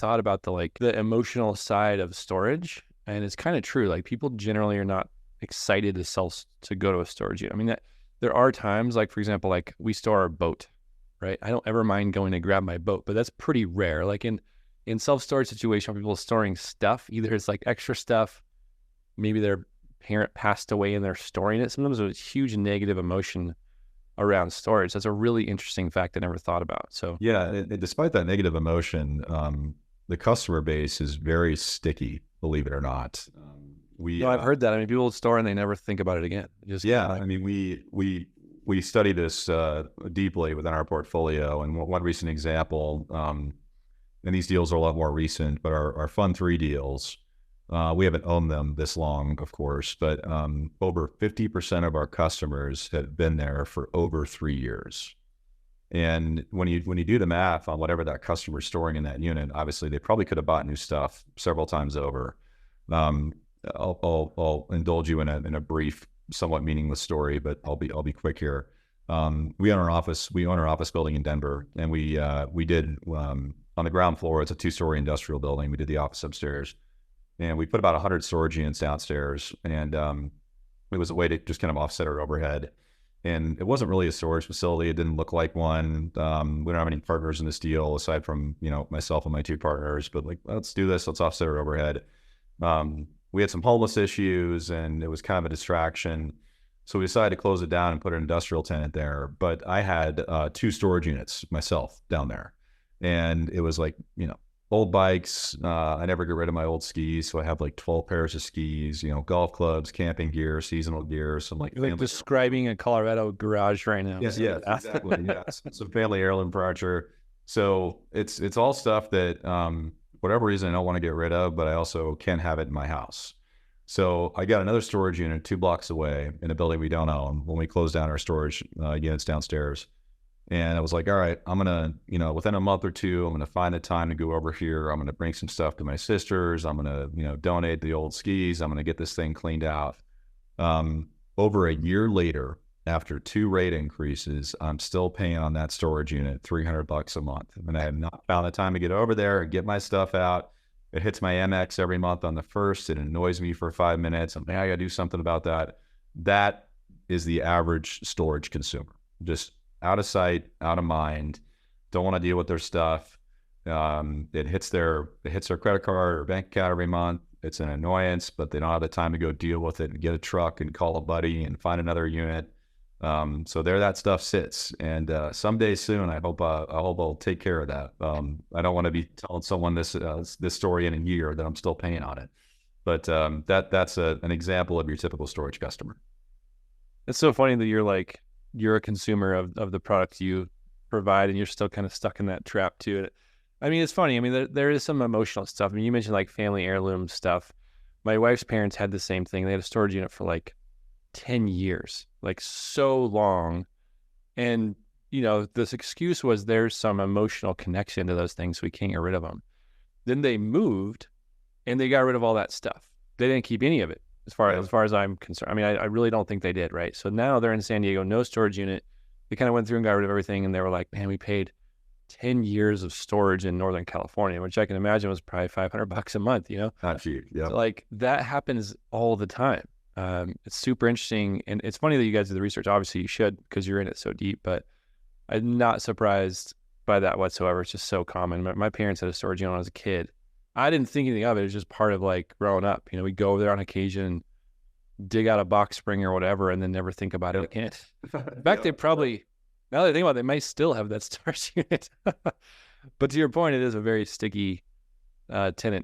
thought about the emotional side of storage, and it's kind of true. Like people generally are not excited to go to a storage unit. I mean, there are times, like for example, like we store our boat, right? I don't ever mind going to grab my boat, but that's pretty rare. Like in self-storage situation, people storing stuff, either it's like extra stuff, maybe their parent passed away and they're storing it. Sometimes there's a huge negative emotion around storage. That's a really interesting fact I never thought about. So Yeah, and despite that negative emotion, the customer base is very sticky, believe it or not. no, I've heard that. I mean, people store and they never think about it again. Yeah, I mean, we study this deeply within our portfolio, and one recent example, and these deals are a lot more recent, but our Fund 3 deals, we haven't owned them this long, of course, but over 50% of our customers have been there for over 3 years. And when you do the math on whatever that customer's storing in that unit, obviously they probably could have bought new stuff several times over. I'll indulge you in a brief, somewhat meaningless story, but I'll be quick here. We own our office building in Denver, and we did on the ground floor. It's a 2-story industrial building. We did the office upstairs, and we put about 100 storage units downstairs, and it was a way to just kind of offset our overhead. And it wasn't really a storage facility. It didn't look like one. We don't have any partners in this deal aside from, myself and my 2 partners, but like, let's do this. Let's offset our overhead. We had some homeless issues and it was kind of a distraction. So we decided to close it down and put an industrial tenant there. But I had 2 storage units myself down there. And it was like, old bikes. I never get rid of my old skis. So I have like 12 pairs of skis, golf clubs, camping gear, seasonal gear, some like you're like describing a Colorado garage right now. Yes, exactly. Yes. Some family heirloom furniture. So it's all stuff that, whatever reason I don't want to get rid of, but I also can't have it in my house. So I got another storage unit 2 blocks away in a building we don't own when we closed down our storage units downstairs. And I was like, all right, I'm going to, within a month or 2, I'm going to find the time to go over here. I'm going to bring some stuff to my sisters. I'm going to, donate the old skis. I'm going to get this thing cleaned out. Over a year later, after 2 rate increases, I'm still paying on that storage unit $300 a month. And I have not found the time to get over there and get my stuff out. It hits my MX every month on the 1st. It annoys me for 5 minutes. I'm like, I got to do something about that. That is the average storage consumer. Just out of sight, out of mind, don't want to deal with their stuff. It hits their credit card or bank account every month. It's an annoyance, but they don't have the time to go deal with it and get a truck and call a buddy and find another unit. So there that stuff sits. And someday soon, I hope I'll take care of that. I don't want to be telling someone this story in a year that I'm still paying on it. But that's an example of your typical storage customer. It's so funny that you're a consumer of the products you provide, and you're still kind of stuck in that trap too. I mean, it's funny. I mean, there is some emotional stuff. I mean, you mentioned like family heirloom stuff. My wife's parents had the same thing. They had a storage unit for like 10 years, like so long. And, this excuse was there's some emotional connection to those things, so we can't get rid of them. Then they moved and they got rid of all that stuff. They didn't keep any of it. As far as I'm concerned. I mean, I really don't think they did, right? So now they're in San Diego, no storage unit. They kind of went through and got rid of everything, and they were like, man, we paid 10 years of storage in Northern California, which I can imagine was probably $500 a month, Not cheap, yeah. So like that happens all the time. It's super interesting, and it's funny that you guys do the research. Obviously you should, because you're in it so deep, but I'm not surprised by that whatsoever. It's just so common. My parents had a storage unit when I was a kid. I didn't think anything of it. It was just part of like growing up. We go over there on occasion, dig out a box spring or whatever, and then never think about it again. In fact, they probably, now that I think about it, they might still have that storage unit. But to your point, it is a very sticky tenant.